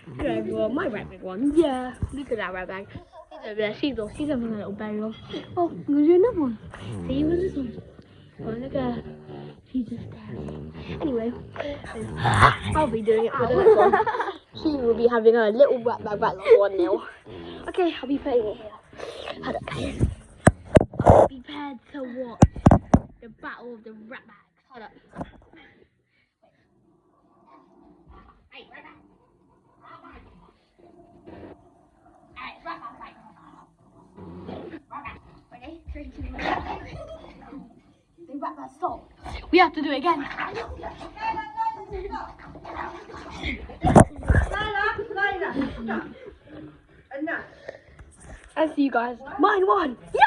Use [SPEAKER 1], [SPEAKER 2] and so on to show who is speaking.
[SPEAKER 1] Hello everyone, my rat bag one. Yeah, look at that rat bag. She's over there. She's having a little burial. Oh, I'm gonna do another one. See what's this one? Oh, look at her. She's just there. Anyway, I'll be doing it for the next one. She will be having a little rat bag back like 1-0. Okay, I'll be putting it here. Hold up, guys. I'll be prepared to watch the battle of the rat bags. Hold up. Hey, rat bag. Alright, rat bag. Ready? 3, 2, 1. The rat bag stop. We have to do it again. I'll see you guys. Mine won. Yeah!